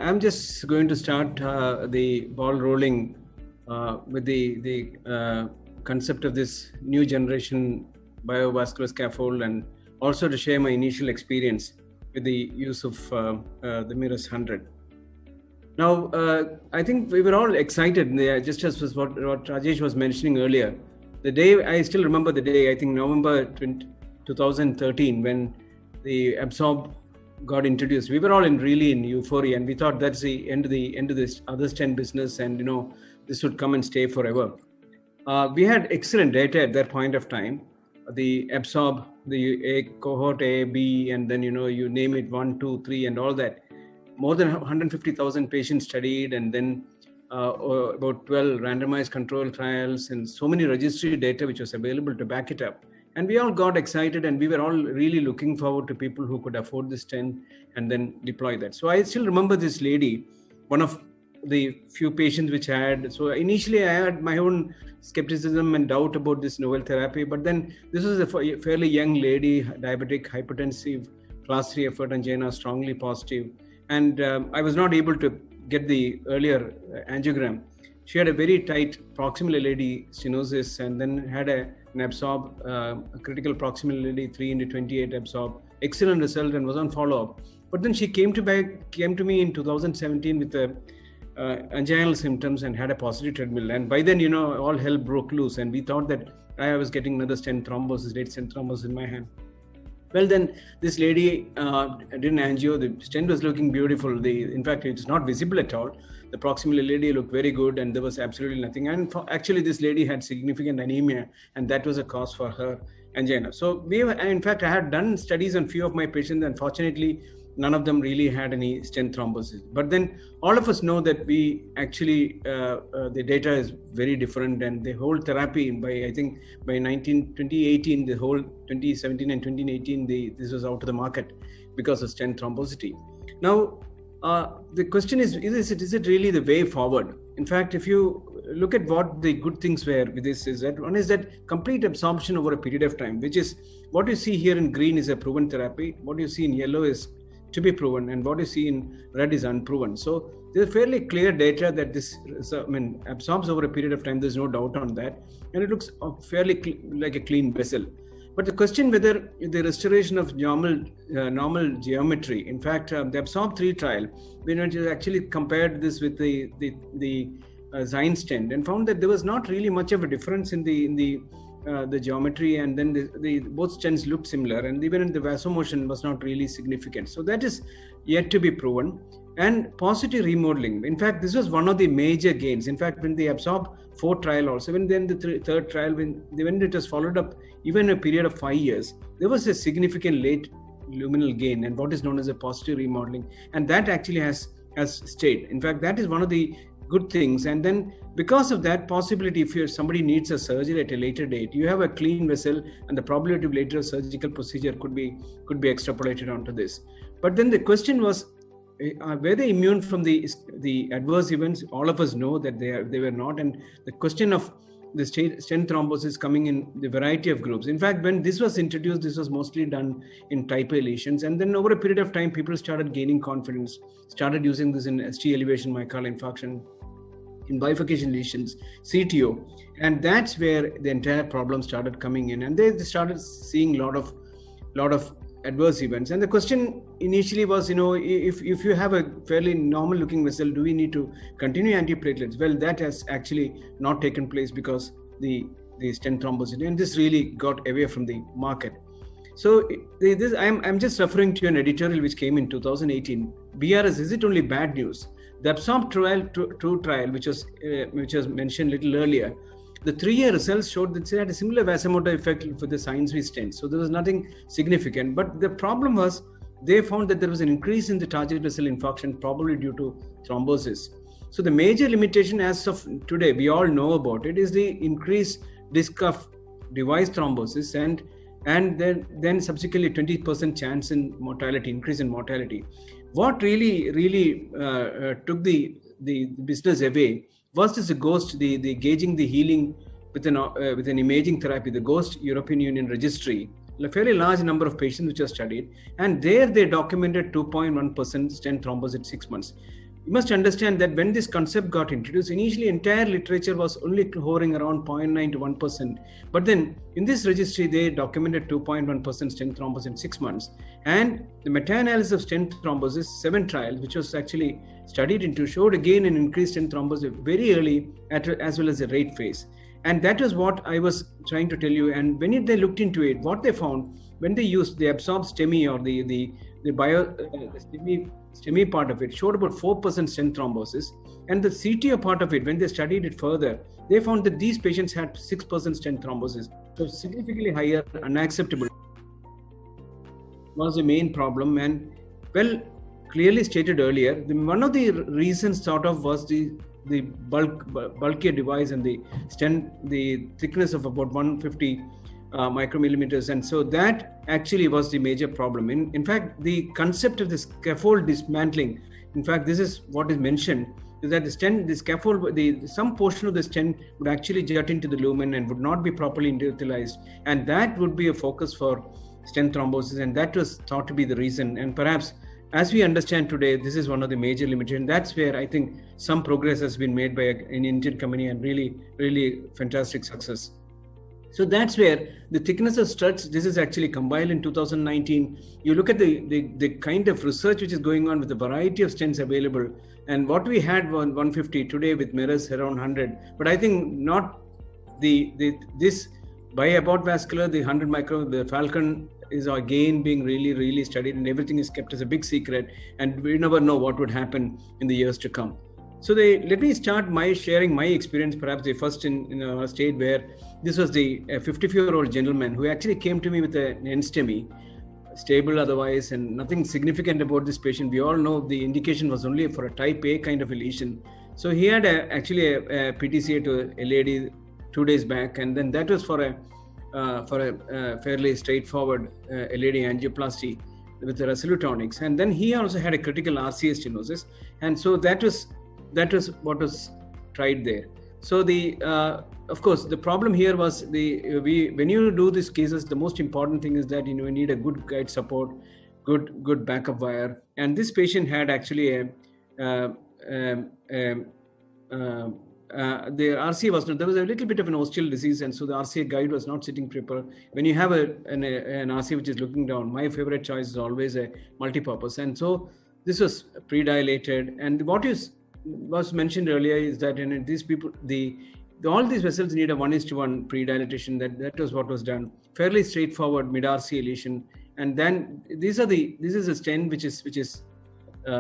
I'm just going to start the ball rolling with the concept of this new generation biovascular scaffold, and also to share my initial experience with the use of the Mirus 100. Now, I think we were all excited, just as was what Rajesh was mentioning earlier. The day, I still remember the day, I think November 2013, when the Absorb got introduced. We were all really in euphoria, and we thought that's the end of this other stent business, and this would come and stay forever. We had excellent data at that point of time. The Absorb, the A cohort A, B, and then you name it 1, 2, 3, and all that. More than 150,000 patients studied, and then about 12 randomized control trials, and so many registry data which was available to back it up. And we all got excited, and we were all really looking forward to people who could afford this stent and then deploy that. So I still remember this lady, one of the few patients which I had. So initially I had my own skepticism and doubt about this novel therapy, but then this was a fairly young lady, diabetic, hypertensive, class 3 effort angina, strongly positive. And I was not able to get the earlier angiogram. She had a very tight proximal LAD stenosis, and then had an Absorb, a critical proximal LAD 3/28 Absorb. Excellent result, and was on follow-up. But then she came to me in 2017 with the anginal symptoms and had a positive treadmill. And by then, all hell broke loose, and we thought that I was getting another stent thrombosis, late stent thrombosis in my hand. Well, then this lady did an angio. The stent was looking beautiful. In fact, it's not visible at all. The proximal LAD looked very good, and there was absolutely nothing. And actually, this lady had significant anemia, and that was a cause for her angina. So in fact, I had done studies on few of my patients, and fortunately, none of them really had any stent thrombosis. But then all of us know that we actually, the data is very different, and the whole therapy by 2018, the whole 2017 and 2018, this was out of the market because of stent thrombosity. Now, the question is it really the way forward? In fact, if you look at what the good things were with this, is that one is that complete absorption over a period of time, which is what you see here in green is a proven therapy. What you see in yellow is to be proven, and what you see in red is unproven. So there's fairly clear data that this absorbs over a period of time. There's no doubt on that, and it looks fairly like a clean vessel. But the question whether the restoration of normal geometry, in fact, the Absorb 3 trial, we actually compared this with the Zyne stent, and found that there was not really much of a difference in the geometry, and then both stents looked similar, and even the vasomotion was not really significant. So that is yet to be proven. And positive remodeling, in fact, this was one of the major gains. In fact, when the Absorb 4 trial also, when then the third trial, when it was followed up even a period of 5 years, there was a significant late luminal gain, and what is known as a positive remodeling, and that actually has stayed. In fact, that is one of the good things. And then because of that possibility, if somebody needs a surgery at a later date, you have a clean vessel, and the probability of later surgical procedure could be extrapolated onto this. But then the question was, were they immune from the adverse events? All of us know that they were not. And the question of the stent thrombosis coming in the variety of groups. In fact, when this was introduced, this was mostly done in type A lesions. And then over a period of time, people started gaining confidence, started using this in ST elevation myocardial infarction, in bifurcation lesions, CTO. And that's where the entire problem started coming in. And they started seeing a lot of adverse events. And the question initially was, if you have a fairly normal looking vessel, do we need to continue antiplatelets? Well, that has actually not taken place because the stent thrombosis, and this really got away from the market. So I'm just referring to an editorial which came in 2018. BRS, is it only bad news? The Absorb trial, which was mentioned a little earlier, the 3-year results showed that they had a similar vasomotor effect for the Science V stent. So there was nothing significant. But the problem was they found that there was an increase in the target vessel infarction, probably due to thrombosis. So the major limitation as of today, we all know about it, is the increased risk of device thrombosis, and then subsequently 20% chance in mortality, increase in mortality. What really took the business away was this GHOST, the gauging the healing with an imaging therapy, the GHOST European Union registry, a fairly large number of patients which are studied, and there they documented 2.1% stent thrombus at 6 months. you must understand that when this concept got introduced, initially entire literature was only hovering around 0.9 to 1%. But then in this registry, they documented 2.1% stent thrombosis in 6 months. And the meta-analysis of stent thrombosis, 7 trials, which was actually studied into, showed again an increased stent thrombosis very early as well as the rate phase. And that was what I was trying to tell you. And when they looked into it, what they found, when they used the absorbed STEMI or the STEMI part of it, showed about 4% stent thrombosis. And the CTO part of it, when they studied it further, they found that these patients had 6% stent thrombosis. So significantly higher, unacceptable was the main problem. And well, clearly stated earlier, one of the reasons thought of was the bulkier device and the stent, the thickness of about 150 micromillimeters, and so that actually was the major problem. In fact, the concept of the scaffold dismantling, in fact, this is what is mentioned, is that the stent, the scaffold, some portion of the stent would actually jut into the lumen and would not be properly utilized, and that would be a focus for stent thrombosis, and that was thought to be the reason. And perhaps, as we understand today, this is one of the major limitations. That's where I think some progress has been made by an Indian company, and really, really fantastic success. So that's where the thickness of struts, this is actually compiled in 2019. You look at the kind of research which is going on with the variety of stents available, and what we had 150 today with mirrors around 100. But I think not this bi-Abbott vascular, the 100 micro, the Falcon is again being really, really studied, and everything is kept as a big secret, and we never know what would happen in the years to come. So let me start sharing my experience, perhaps the first in a state where this was the 54-year-old gentleman who actually came to me with an NSTEMI, stable otherwise, and nothing significant about this patient. We all know the indication was only for a type A kind of a lesion. So he had actually a PTCA to a lady 2 days back, and then that was for a fairly straightforward LAD angioplasty with the Resolute tonics. And then he also had a critical RCA stenosis, and so that was what was tried there. So of course, the problem here was when you do these cases, the most important thing is that you need a good guide support, good backup wire. And this patient had actually the RCA was not, there was a little bit of an ostial disease, and so the RCA guide was not sitting proper. When you have an RCA which is looking down, my favorite choice is always a multi-purpose. And so this was pre-dilated, and what was mentioned earlier is that in these people, all these vessels need a 1:1 pre-dilatation. That was what was done. Fairly straightforward mid-RCA lesion, and then this is a stent which is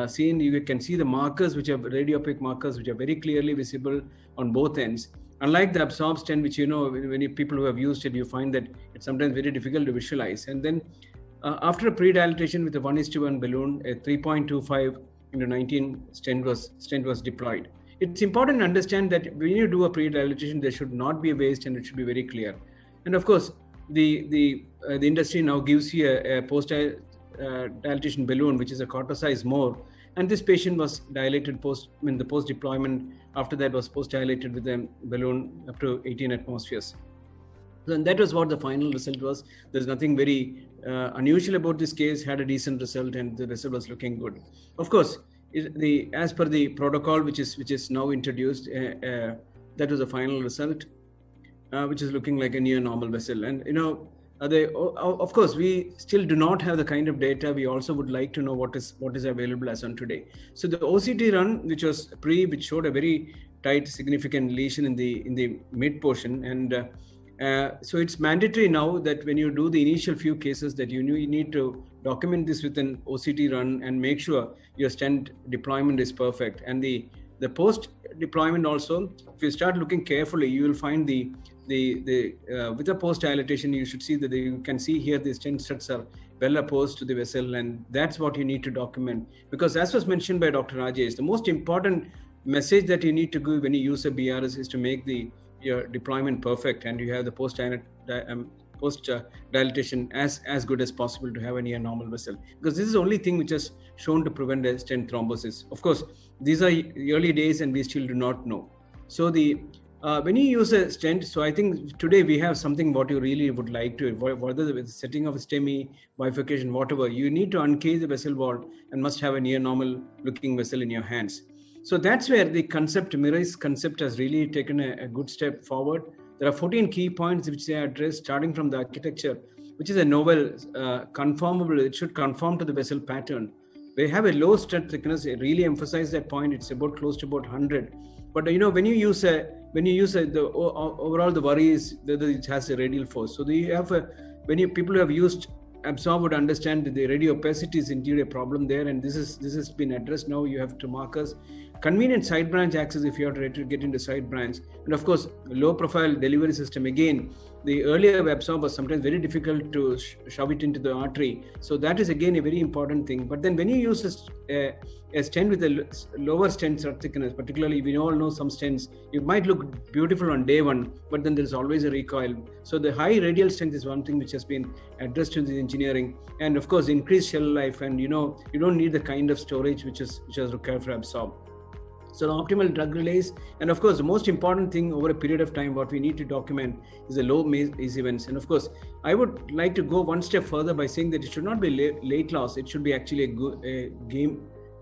seen. You can see the markers, which are radiopaque markers, which are very clearly visible on both ends. Unlike the absorbed stent, which when people who have used it, you find that it's sometimes very difficult to visualize. And then after a pre-dilatation with a 1:1 balloon, a 3.25 into 19 stent was deployed. It's important to understand that when you do a pre-dilatation, there should not be a waste, and it should be very clear. And of course, the industry now gives you a post-dilatation balloon, which is a quarter size more. And this patient was dilated the post-deployment. After that was post-dilated with a balloon up to 18 atmospheres. And that was what the final result was. There's nothing very unusual about this case. Had a decent result, and the result was looking good. Of course, as per the protocol which is now introduced, that was the final result, which is looking like a near normal vessel. And of course, we still do not have the kind of data. We also would like to know what is available as on today. So the OCT run, which was which showed a very tight, significant lesion in the mid portion, and so it's mandatory now that when you do the initial few cases, that you need to document this with an OCT run and make sure your stent deployment is perfect. And the post deployment also, if you start looking carefully, you will find with the post dilatation, you should see that you can see here the stent struts are well opposed to the vessel, and that's what you need to document. Because as was mentioned by Dr. Rajesh, the most important message that you need to give when you use a BRS is to make your deployment perfect, and you have the post dilatation as good as possible to have a near normal vessel, because this is the only thing which has shown to prevent a stent thrombosis. Of course, these are early days and we still do not know. So when you use a stent, so I think today we have something what you really would like to, whether with setting of a STEMI, bifurcation, whatever, you need to uncase the vessel wall and must have a near normal looking vessel in your hands. So that's where the concept, Mirai's concept, has really taken a good step forward. There are 14 key points which they address, starting from the architecture, which is a novel, conformable. It should conform to the vessel pattern. They have a low strut thickness. It really emphasize that point. It's about close to about 100. But when you use the overall, the worry is whether it has a radial force. So you have people who have used Absorb would understand that the radio opacity is indeed a problem there, and this has been addressed. Now you have two markers, convenient side branch access if you have to get into side branch, and of course low profile delivery system. Again, the earlier Absorb was sometimes very difficult to shove it into the artery, so that is again a very important thing. But then when you use a stent with a lower stent strut thickness, particularly we all know some stents, it might look beautiful on day one, but then there's always a recoil. So the high radial strength is one thing which has been addressed in the engineering, and of course increased shell life, and you don't need the kind of storage which is required for Absorb. So the optimal drug release, and of course the most important thing over a period of time, what we need to document is the low MACE events. And of course I would like to go one step further by saying that it should not be late loss, it should be actually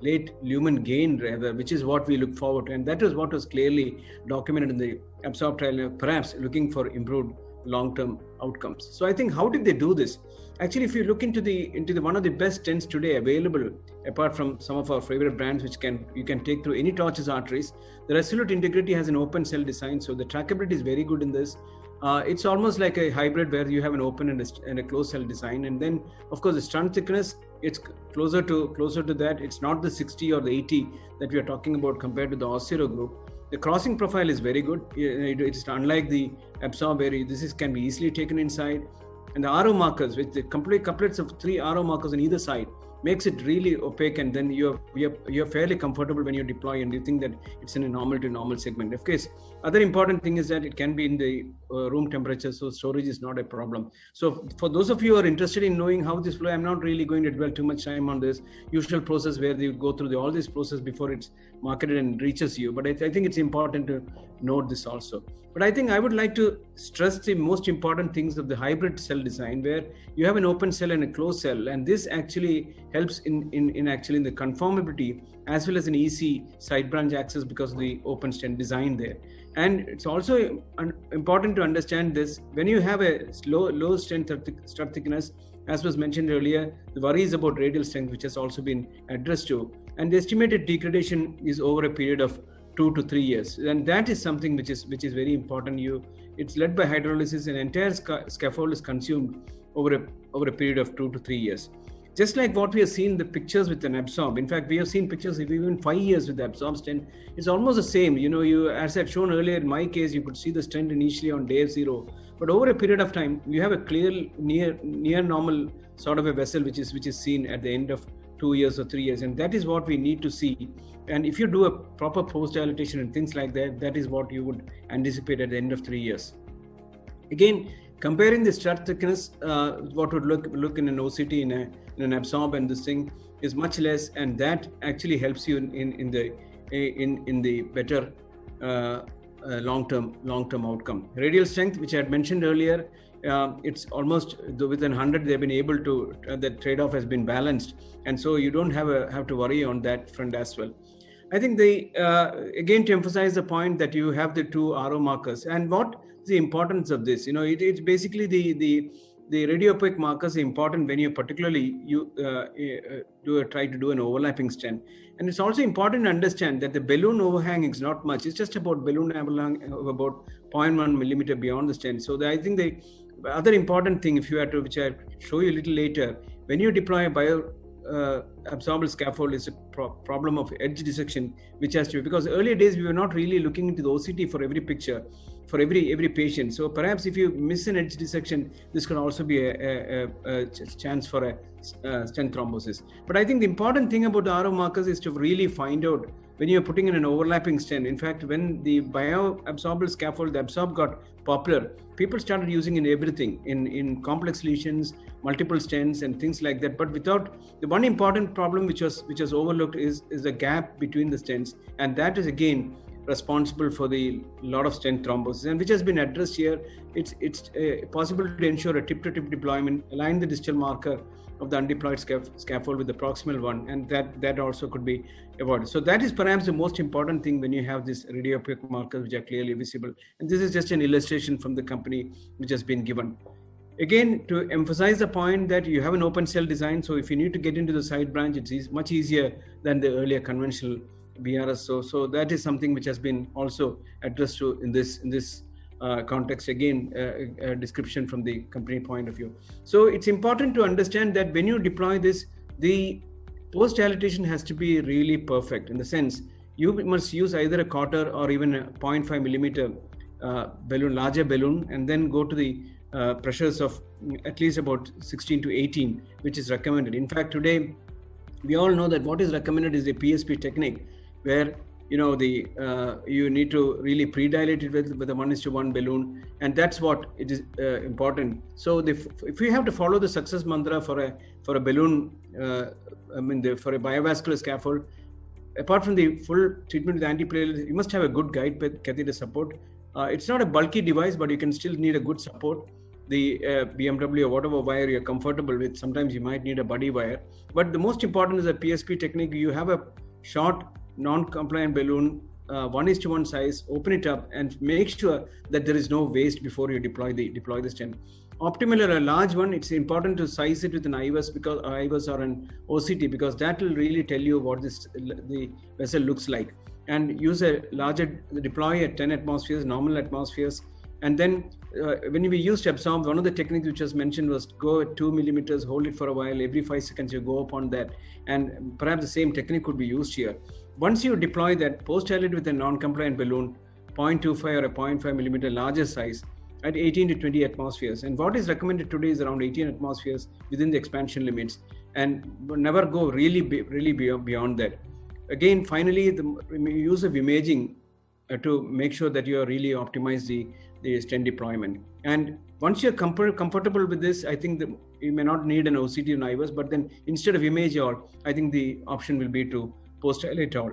late lumen gain rather, which is what we look forward to, and that is what was clearly documented in the Absorb trial, perhaps looking for improved long-term outcomes. So I think, how did they do this? Actually, if you look into the one of the best stents today available, apart from some of our favorite brands which you can take through any tortuous arteries, the Resolute Integrity has an open cell design, so the trackability is very good in this. It's almost like a hybrid where you have an open and a closed cell design, and then of course the strut thickness, it's closer to that. It's not the 60 or the 80 that we are talking about compared to the Ossiro group. The crossing profile is very good. It's unlike the Absorb where can be easily taken inside. And the RO markers, with the complete couplets of 3 RO markers on either side, makes it really opaque, and then you're fairly comfortable when you deploy, and you think that it's in a normal to normal segment. Of course, other important thing is that it can be in the room temperature, so storage is not a problem. So for those of you who are interested in knowing how this flow, I'm not really going to dwell too much time on this usual process where you go through all this process before it's marketed and reaches you. But I think it's important to note this also. But I think I would like to stress the most important things of the hybrid cell design, where you have an open cell and a closed cell, and this actually helps in the conformability as well as an easy side branch access because of the open stent design there. And it's also important to understand this, when you have a low stent strut thickness, as was mentioned earlier, the worry is about radial strength, which has also been addressed to, and the estimated degradation is over a period of 2 to 3 years, and that is something which is very important. It's led by hydrolysis, and entire scaffold is consumed over a period of 2 to 3 years. Just like what we have seen the pictures with an Absorb. In fact, we have seen pictures of even 5 years with the Absorb stent. It's almost the same. As I've shown earlier, in my case, you could see the stent initially on day 0, but over a period of time, you have a clear near normal sort of a vessel which is seen at the end of 2 years or 3 years, and that is what we need to see. And if you do a proper post dilatation and things like that, that is what you would anticipate at the end of 3 years. Again, comparing the strut thickness, what would look in an OCT in an Absorb, and this thing is much less, and that actually helps you in the better long-term outcome. Radial strength, which I had mentioned earlier, it's almost within 100. They've been able to the trade-off has been balanced, and so you don't have to worry on that front as well. I think again, to emphasize the point that you have the 2 RO markers, and what the importance of this, it's basically the radiopaque markers are important when you particularly try to do an overlapping stent. And it's also important to understand that the balloon overhang is not much. It's just about balloon overhang of about 0.1 millimeter beyond the stent. So I think the other important thing, which I'll show you a little later, when you deploy a absorbable scaffold, is a problem of edge dissection, which has to be, because earlier days we were not really looking into the OCT for every picture, for every patient. So perhaps if you miss an edge dissection, this could also be a chance for a stent thrombosis. But I think the important thing about the RO markers is to really find out when you're putting in an overlapping stent. In fact, when the bioabsorbable scaffold, the Absorb, got popular, people started using in everything, in complex lesions, multiple stents and things like that. But without the one important problem which was overlooked is the gap between the stents, and that is again responsible for the lot of stent thrombosis, and which has been addressed here. It's possible to ensure a tip-to-tip deployment, align the distal marker of the undeployed scaffold with the proximal one, and that also could be avoided. So that is perhaps the most important thing when you have these radiopaque markers which are clearly visible. And this is just an illustration from the company which has been given. Again, to emphasize the point that you have an open cell design, so if you need to get into the side branch, it's much easier than the earlier conventional BRS. So that is something which has been also addressed to in this context. Again, a description from the company point of view. So it's important to understand that when you deploy this, the post dilatation has to be really perfect, in the sense you must use either a quarter or even a 0.5 millimeter balloon, larger balloon, and then go to the pressures of at least about 16 to 18, which is recommended. In fact, today we all know that what is recommended is the PSP technique, where you need to really pre-dilate it with a 1:1 balloon, and that's what it is important. So if you have to follow the success mantra for a balloon, for a biovascular scaffold, apart from the full treatment with antiplatelet, you must have a good guide catheter support. It's not a bulky device, but you can still need a good support. The BMW or whatever wire you're comfortable with. Sometimes you might need a buddy wire. But the most important is a PSP technique. You have a short, non-compliant balloon, 1:1 size, open it up and make sure that there is no waste before you deploy the stent. Optimal or a large one, it's important to size it with an IVUS or an OCT, because that will really tell you what the vessel looks like. And use a larger, deploy at 10 atmospheres, normal atmospheres. And then when we used absorb, one of the techniques which was mentioned was go at 2 millimeters, hold it for a while, every 5 seconds you go upon that. And perhaps the same technique could be used here. Once you deploy that, post-dilate with a non-compliant balloon, 0.25 or a 0.5 millimeter larger size at 18 to 20 atmospheres. And what is recommended today is around 18 atmospheres within the expansion limits, and never go really beyond that. Again, finally, the use of imaging to make sure that you are really optimize the stent deployment. And once you're comfortable with this, I think that you may not need an OCT and IVUS, but then instead of image all, I think the option will be to post-dilate all.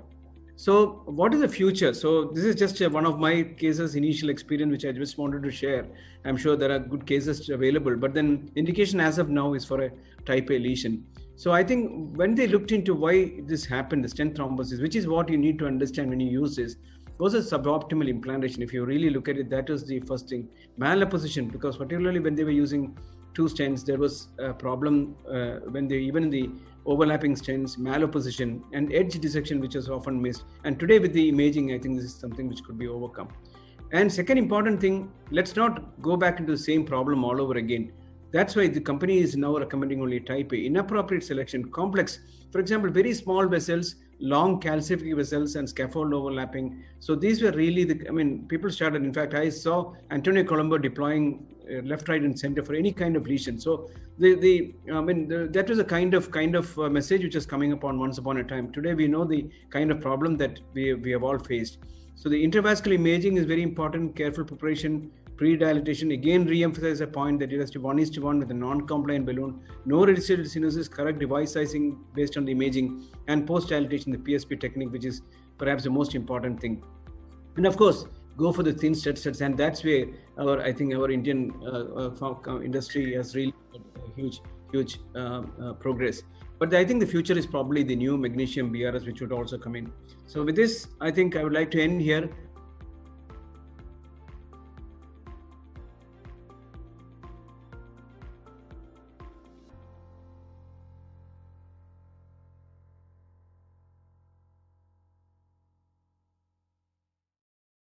So what is the future? So this is just one of my cases, initial experience, which I just wanted to share. I'm sure there are good cases available, but then indication as of now is for a type A lesion. So I think when they looked into why this happened, the stent thrombosis, which is what you need to understand when you use this, was a suboptimal implantation. If you really look at it, that is the first thing. Malapposition, because particularly when they were using two stents, there was a problem when even in the overlapping stents, malapposition and edge dissection, which is often missed. And today with the imaging, I think this is something which could be overcome. And second important thing, let's not go back into the same problem all over again. That's why the company is now recommending only type A. Inappropriate selection, complex, for example, very small vessels, long calcific vessels and scaffold overlapping. So these were really people started, in fact, I saw Antonio Colombo deploying left, right and center for any kind of lesion. So that was a kind of message which is coming upon once upon a time. Today, we know the kind of problem that we have all faced. So the intravascular imaging is very important, careful preparation, pre-dilatation. Again, re-emphasize a point that it has to 1:1 with a non-compliant balloon, no residual stenosis, correct device sizing based on the imaging, and post-dilatation, the PSP technique, which is perhaps the most important thing. And of course, go for the thin sets, and that's where I think our Indian industry has really huge progress. But I think the future is probably the new magnesium BRS, which would also come in. So with this, I think I would like to end here.